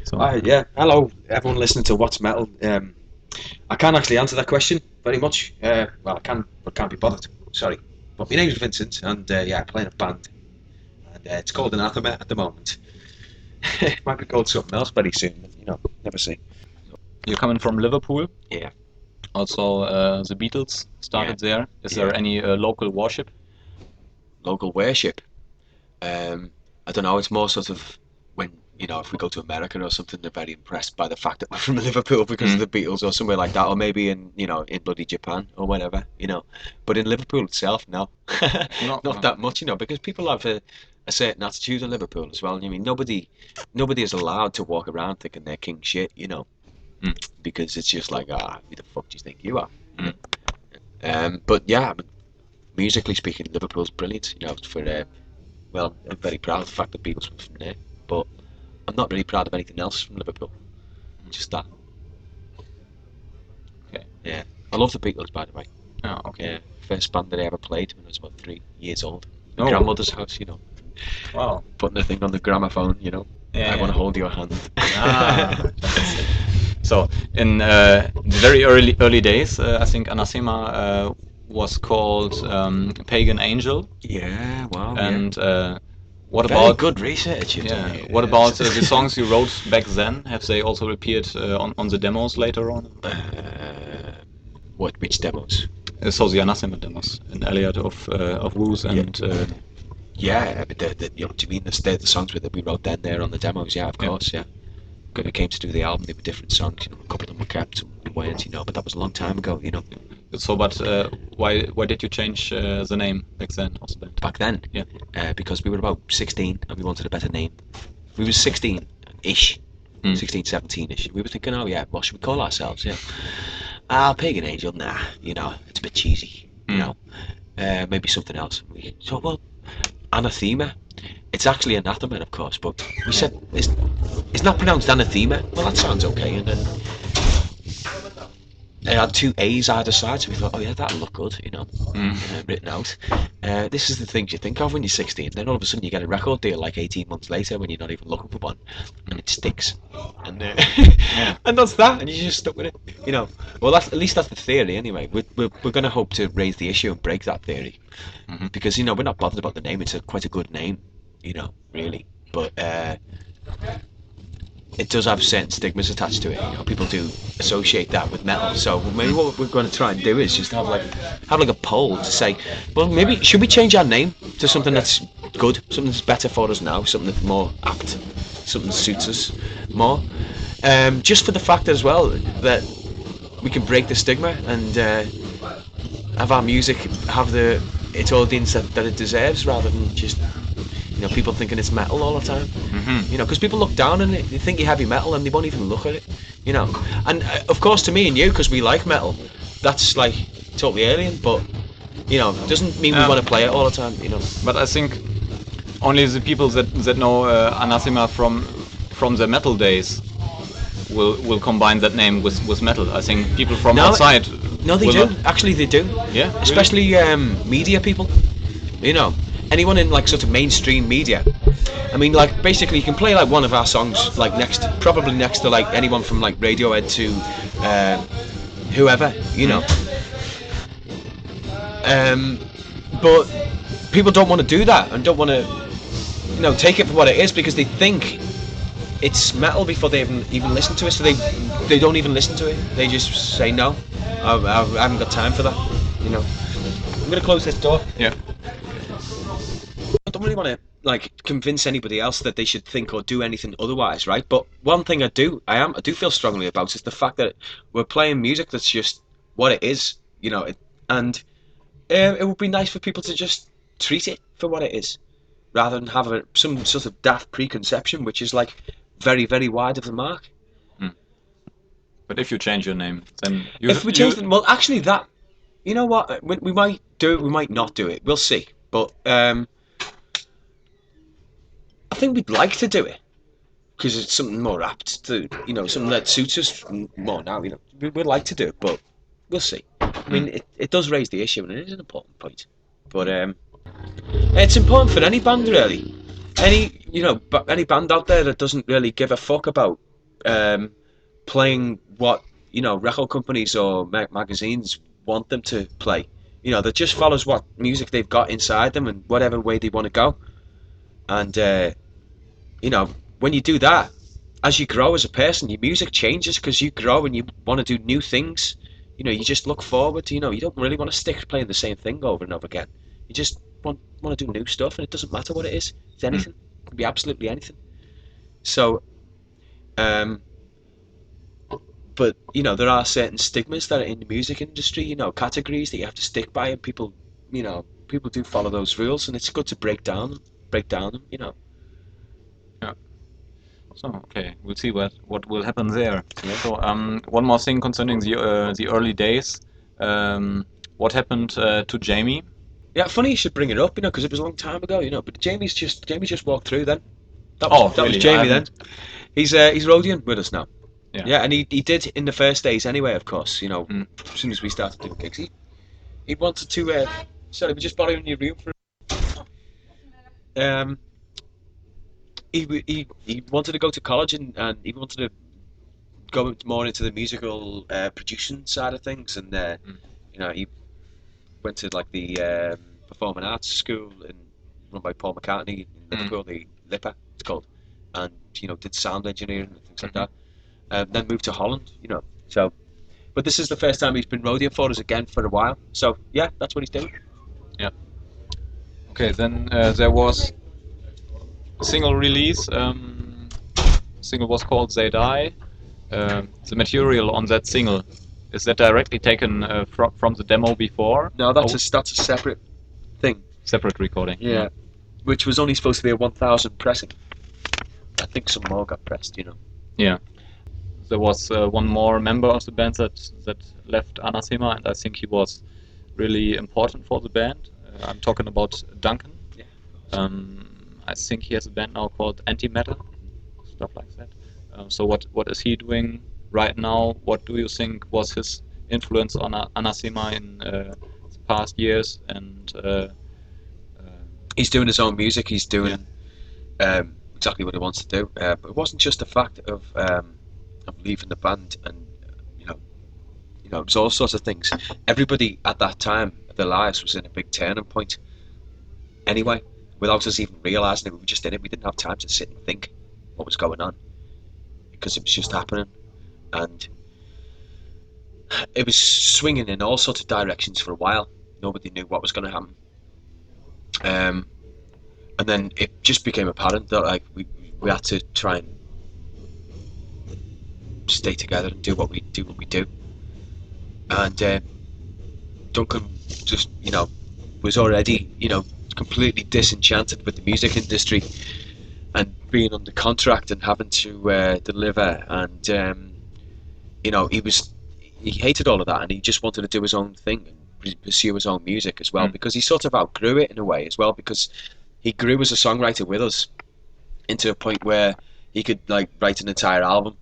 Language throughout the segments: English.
So Yeah, hello everyone listening to What's Metal. I can't actually answer that question very much. Well, I can, but can't be bothered. Sorry. But my name's Vincent, and I play in a band, and it's called Anathema at the moment. It might be called something else very soon. Never say. you're coming from Liverpool. Yeah. Also, the Beatles started there. Is Yeah. there any local worship? Local worship. I don't know. It's more sort of when if we go to America or something, they're very impressed by the fact that we're from Liverpool because of the Beatles or somewhere like that, or maybe in bloody Japan or whatever. But in Liverpool itself, no, not that much. Because people have a certain attitude in Liverpool as well. I mean, nobody is allowed to walk around thinking they're king shit. Because it's just like, who the fuck do you think you are? But yeah, I mean, musically speaking, Liverpool's brilliant. Well, I'm very proud of the fact that Beatles were from there, but I'm not really proud of anything else from Liverpool. Just that. Okay. Yeah. I love the Beatles, by the way. Oh, okay. Yeah. First band that I ever played when I was about 3 years old. Oh. My grandmother's house, Wow. Putting the thing on the gramophone, Yeah, I want to hold your hand. So in the very early days, I think Anathema was called Pagan Angel. Yeah, wow. And what Very about good research you've done here. What about the songs you wrote back then? Have they also appeared on the demos later on? Which demos? So the Anathema demos, an Elliot of Woos and. Yeah, but do you mean the songs that we wrote then there on the demos? Yeah, of course, yeah. When it came to do the album, they were different songs. A couple of them were kept, some weren't. But that was a long time ago. So, but why did you change the name back then of the band? Back then, yeah, because we were about 16 and we wanted a better name. We were 16-ish, 16, 17-ish. We were thinking, what should we call ourselves? Yeah, Pagan Angel. Nah, it's a bit cheesy. Maybe something else. Anathema. It's actually Anathema, of course, but we said it's not pronounced Anathema. Well, that sounds okay, and then it had 2 A's either side, so we thought, that'll look good, written out. This is the things you think of when you're 16. Then all of a sudden you get a record deal like 18 months later when you're not even looking for one, and it sticks. And and that's that, and you just stuck with it. Well, at least that's the theory anyway. We're going to hope to raise the issue and break that theory, because we're not bothered about the name. It's quite a good name, really. But it does have certain stigmas attached to it. People do associate that with metal. So maybe what we're going to try and do is just have like a poll to say, well, maybe should we change our name to something that's good, something that's better for us now, something that's more apt, something that suits us more. Just for the fact as well that we can break the stigma and have our music have its audience that it deserves, rather than just people thinking it's metal all the time. Because people look down on it, they think you're heavy metal and they won't even look at it. And of course to me and you, because we like metal, that's like totally alien, but doesn't mean we want to play it all the time. But I think only the people that know Anathema from the metal days will combine that name with metal. I think people from outside. No, they do. Actually, they do. Yeah. Especially media people. Anyone in like sort of mainstream media. I mean, like basically, you can play like one of our songs like probably next to like anyone from like Radiohead to whoever, But people don't want to do that and don't want to, take it for what it is, because they think it's metal before they even listen to it. So they don't even listen to it. They just say no. I haven't got time for that. I'm gonna close this door. Yeah. I don't really want to like convince anybody else that they should think or do anything otherwise, right? But one thing I do feel strongly about is the fact that we're playing music that's just what it is, and it would be nice for people to just treat it for what it is, rather than have some sort of daft preconception, which is like very, very wide of the mark. But if you change your name, then well, actually, that, you know what, we might do it, we might not do it. We'll see. But I think we'd like to do it because it's something more apt to, something that suits us more now. We'd like to do it, but we'll see. I mean, it does raise the issue, and it is an important point. But it's important for any band, really. Any band out there that doesn't really give a fuck about playing what record companies or magazines want them to play. That just follows what music they've got inside them and whatever way they want to go. And when you do that, as you grow as a person, your music changes because you grow and you want to do new things. You just look forward to, you don't really want to stick playing the same thing over and over again. You just want to do new stuff, and it doesn't matter what it is. It's anything. It can be absolutely anything. So, but there are certain stigmas that are in the music industry, categories that you have to stick by, and people do follow those rules, and it's good to break down them. Yeah. So okay, we'll see what will happen there. Yeah. So one more thing concerning the early days. What happened to Jamie? Yeah, funny you should bring it up, because it was a long time ago, But Jamie just walked through then. That was really? Jamie then. He's roadieing with us now. Yeah. And he did in the first days anyway. Of course, as soon as we started doing gigs, he wanted to. Sorry, we're just borrowing your room for. He wanted to go to college and he wanted to go more into the musical producing side of things, and he went to like the performing arts school run by Paul McCartney in Liverpool, the Lipper it's called, and did sound engineering and things like that. Then moved to Holland, So, but this is the first time he's been roadieing for us again for a while. So yeah, that's what he's doing. Yeah. Okay, then there was a single release. Single was called "They Die." The material on that single, is that directly taken from the demo before? No, that's a separate thing. Separate recording. Yeah, which was only supposed to be a 1,000 pressing. I think some more got pressed, Yeah. There was one more member of the band that left Anathema, and I think he was really important for the band. I'm talking about Duncan. Yeah. I think he has a band now called Antimatter, stuff like that. So what is he doing right now? What do you think was his influence on Anathema in the past years? And he's doing his own music. He's doing exactly what he wants to do. But it wasn't just the fact of leaving the band, and it was all sorts of things. Everybody at that time of their lives was in a big turning point. Anyway, without us even realising it, we were just in it. We didn't have time to sit and think what was going on because it was just happening, and it was swinging in all sorts of directions for a while. Nobody knew what was going to happen. And then it just became apparent that we had to try and stay together and do what we do. And Duncan just was already completely disenchanted with the music industry and being under contract and having to deliver, and he hated all of that, and he just wanted to do his own thing and pursue his own music as well, because he sort of outgrew it in a way as well, because he grew as a songwriter with us into a point where he could write an entire album.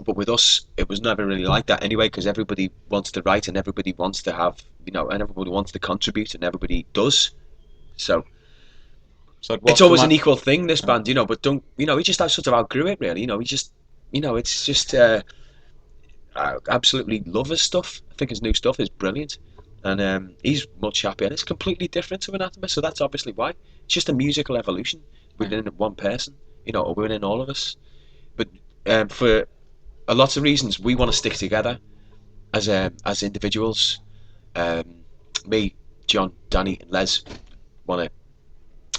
But with us, it was never really like that anyway, because everybody wants to write and everybody wants to have, and everybody wants to contribute and everybody does. So it's always an equal thing, this band, but don't, he just sort of outgrew it really, he just, it's just, I absolutely love his stuff. I think his new stuff is brilliant. And he's much happier, and it's completely different to Anathema, so that's obviously why. It's just a musical evolution within one person, or within all of us. But for a lot of reasons, we want to stick together as individuals. Me, John, Danny, and Les want to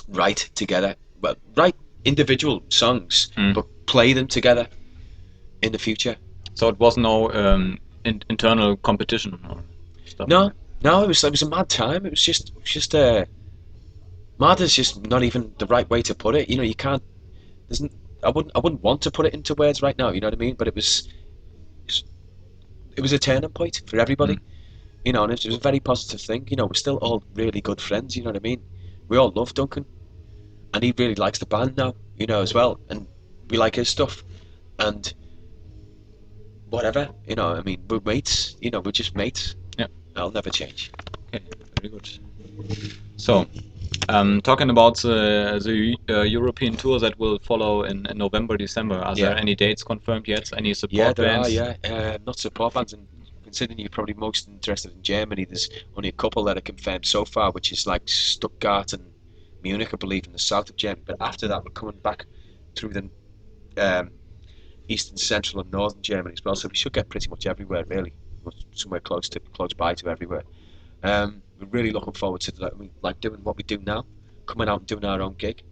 write together, but write individual songs, but play them together in the future. So it was no internal competition or stuff. No, it was a mad time. It was just mad is just not even the right way to put it. You can't. I wouldn't want to put it into words right now. You know what I mean? But it was a turning point for everybody. And it was a very positive thing. We're still all really good friends. You know what I mean? We all love Duncan, and he really likes the band now. As well, and we like his stuff, and whatever. I mean, we're mates. We're just mates. Yeah. I'll never change. Okay, very good. So, Talking about the European tour that will follow in November, December, are there any dates confirmed yet? Any support bands? Not support bands, and considering you're probably most interested in Germany, there's only a couple that are confirmed so far, which is like Stuttgart and Munich, I believe, in the south of Germany. But after that, we're coming back through the eastern, central, and northern Germany as well. So we should get pretty much everywhere, really, somewhere close by to everywhere. We're really looking forward to like doing what we do now, coming out and doing our own gig.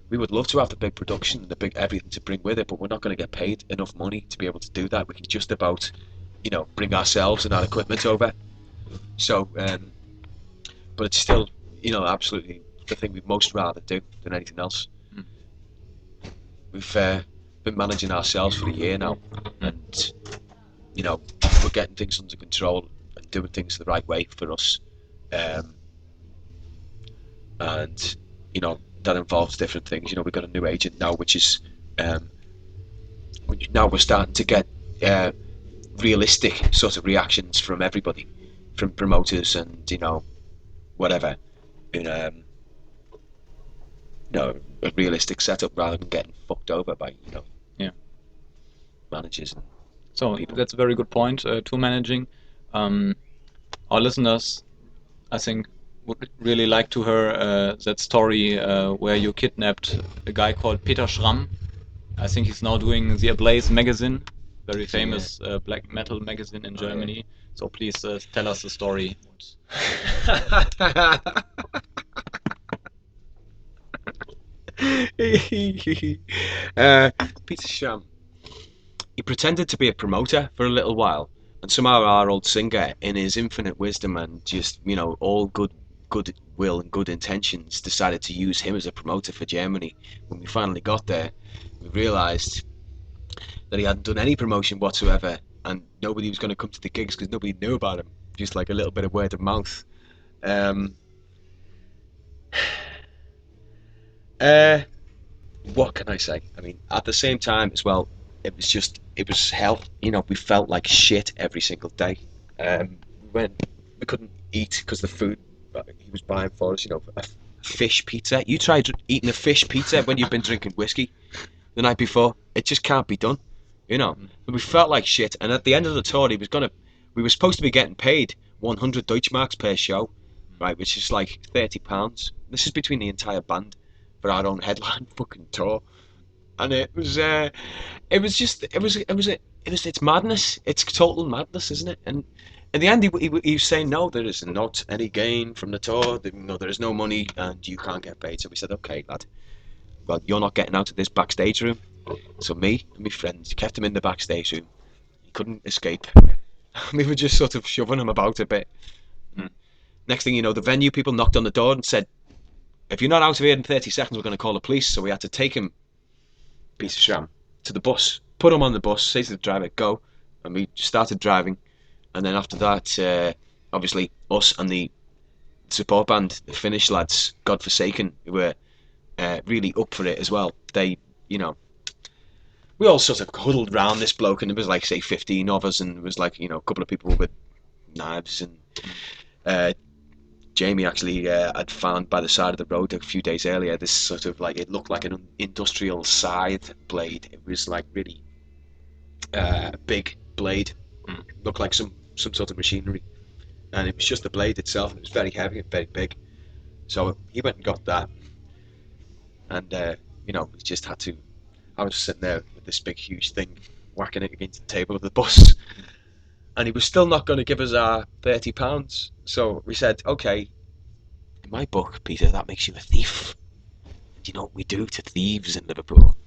We would love to have the big production and the big everything to bring with it, but we're not going to get paid enough money to be able to do that. We can just about, bring ourselves and our equipment over. So, but it's still, absolutely the thing we'd most rather do than anything else. We've been managing ourselves for a year now, and we're getting things under control and doing things the right way for us. And that involves different things. We've got a new agent now, which is now we're starting to get realistic sort of reactions from everybody, from promoters and whatever, a realistic setup rather than getting fucked over by managers. So that's a very good point. Tour managing. Our listeners, I think, would really like to hear that story where you kidnapped a guy called Peter Schramm. I think he's now doing the Ablaze magazine, very famous black metal magazine in Germany. So please tell us the story. Peter Schramm. He pretended to be a promoter for a little while, and somehow our old singer, in his infinite wisdom and just all good will and good intentions, decided to use him as a promoter for Germany. When we finally got there, we realised that he hadn't done any promotion whatsoever, and nobody was going to come to the gigs because nobody knew about him, just like a little bit of word of mouth. What can I say? I mean, at the same time as well, it was hell. We felt like shit every single day. We couldn't eat because the food he was buying for us, a fish pizza. You tried eating a fish pizza when you've been drinking whiskey the night before. It just can't be done, We felt like shit, and at the end of the tour, we were supposed to be getting paid 100 Deutschmarks per show, right, which is like £30. This is between the entire band for our own headline fucking tour, and it's madness. It's total madness, isn't it? And in the end, he was saying, no, there is not any gain from the tour. There is no money, and you can't get paid. So we said, okay, lad, well, you're not getting out of this backstage room. So me and my friends kept him in the backstage room. He couldn't escape. We were just sort of shoving him about a bit. Next thing you know, the venue people knocked on the door and said, if you're not out of here in 30 seconds, we're going to call the police. So we had to take him, piece of sham, to the bus, put him on the bus, say to the driver, go, and we started driving. And then after that, obviously, us and the support band, the Finnish lads, Godforsaken, who were really up for it as well. They, we all sort of huddled round this bloke, and there was like, say, 15 of us, and there was like, a couple of people with knives, and Jamie actually had found by the side of the road a few days earlier this sort of like, it looked like an industrial scythe blade. It was like really big blade, looked like some sort of machinery, and it was just the blade itself, and it was very heavy and very big. So he went and got that, and we just had to. I was sitting there with this big huge thing, whacking it against the table of the bus, and he was still not going to give us our £30. So we said, okay, in my book, Peter, that makes you a thief. Do you know what we do to thieves in Liverpool?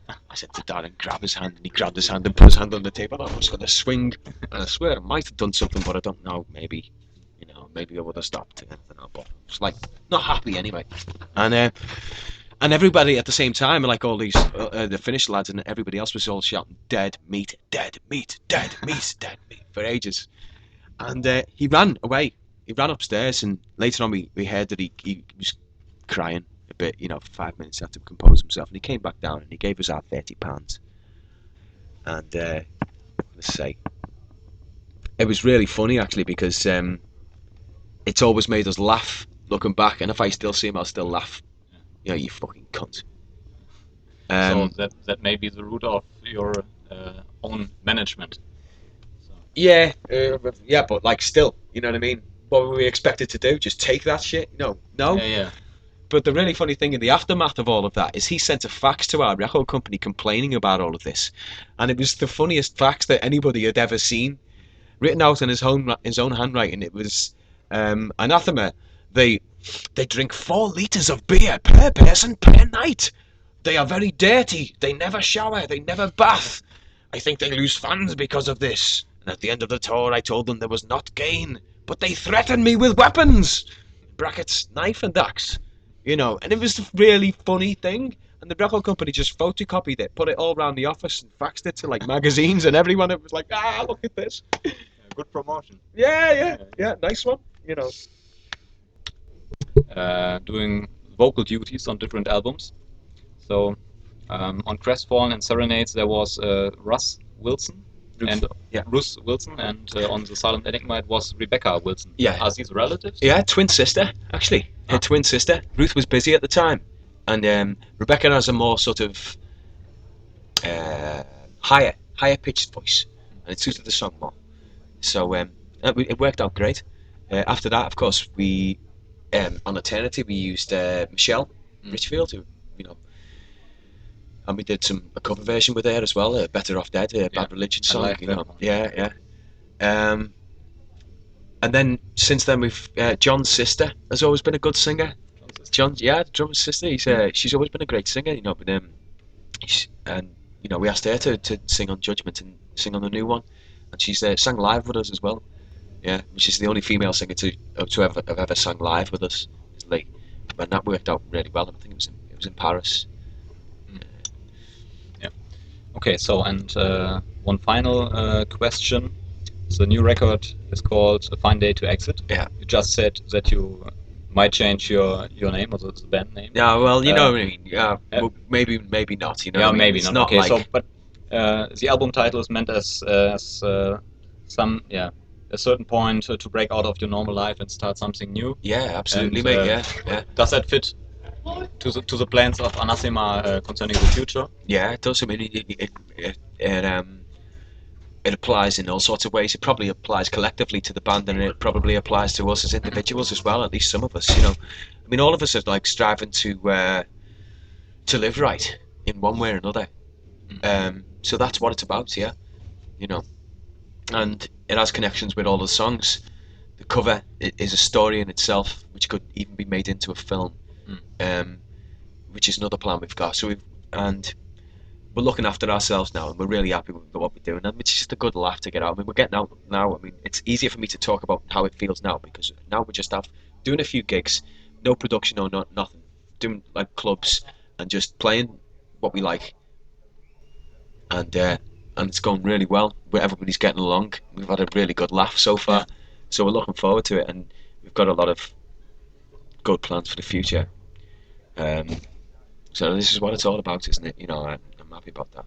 I said to Darren, grab his hand, and he grabbed his hand and put his hand on the table. I was going to swing, and I swear I might have done something, but I don't know. Maybe I would have stopped. But I was like, not happy anyway. And everybody at the same time, like all these the Finnish lads and everybody else, was all shouting, "Dead meat, dead meat, dead meat, dead meat," for ages. And he ran away. He ran upstairs, and later on we heard that he was crying a bit, for 5 minutes, had to compose himself, and he came back down and he gave us our £30. And let's say, it was really funny actually, because it's always made us laugh looking back, and if I still see him, I'll still laugh. You know, you fucking cunt. So that may be the root of your own management. Yeah, but like still, you know what I mean? What were we expected to do? Just take that shit? No. Yeah. But the really funny thing in the aftermath of all of that is he sent a fax to our record company complaining about all of this, and it was the funniest fax that anybody had ever seen, written out in his own handwriting. It was, Anathema. They drink 4 liters of beer per person per night. They are very dirty. They never shower. They never bath. I think they lose fans because of this. And at the end of the tour, I told them there was not gain, but they threatened me with weapons. Brackets, knife and axe. You know, and it was a really funny thing. And the record company just photocopied it, put it all around the office, and faxed it to like magazines and everyone. It was like, look at this. Good promotion. Yeah, nice one. You know, doing vocal duties on different albums. So on Crestfallen and Serenades there was Russ Wilson. Russ Wilson, and on the Silent Enigma it was Rebecca Wilson. Yeah. Are these relatives? Yeah, twin sister, actually. Her twin sister. Ruth was busy at the time. And Rebecca has a more sort of higher pitched voice. And it suited the song more. So it worked out great. After that, of course, we on Eternity we used Michelle Richfield, who, you know, and we did a cover version with her as well, Better Off Dead, Bad Religion song. Like you know, yeah. And then since then we've John's sister has always been a good singer. John, the drummer's sister. She's always been a great singer, you know. But and you know, we asked her to sing on Judgment and sing on the new one, and she's sang live with us as well. Yeah, she's the only female singer to have ever sung live with us. And that worked out really well. I think it was in Paris. Okay, so and one final question. The new record is called A Fine Day to Exit. Yeah. You just said that you might change your name, or the band name. Yeah, well, you know what I mean. Yeah, well, maybe not. You know. Yeah, what I mean? maybe It's not. Okay, like... so but the album title is meant as a certain point to break out of your normal life and start something new. Yeah, absolutely, And, mate. Yeah. Does that fit to the plans of Anathema concerning the future? Yeah, it does. I mean, it applies in all sorts of ways. It probably applies collectively to the band, and it probably applies to us as individuals as well. At least some of us, you know. I mean, all of us are like striving to live right in one way or another. So that's what it's about, yeah. You know, and it has connections with all the songs. The cover is a story in itself, which could even be made into a film, which is another plan we've got. So we're looking after ourselves now, and we're really happy with what we're doing. And it's just a good laugh to get out. I mean, we're getting out now. I mean, it's easier for me to talk about how it feels now, because now we're just doing a few gigs, no production or nothing, doing like clubs and just playing what we like. And it's going really well. Everybody's getting along. We've had a really good laugh so far, so we're looking forward to it, and we've got a lot of good plans for the future. So this is what it's all about, isn't it? You know, I'm happy about that.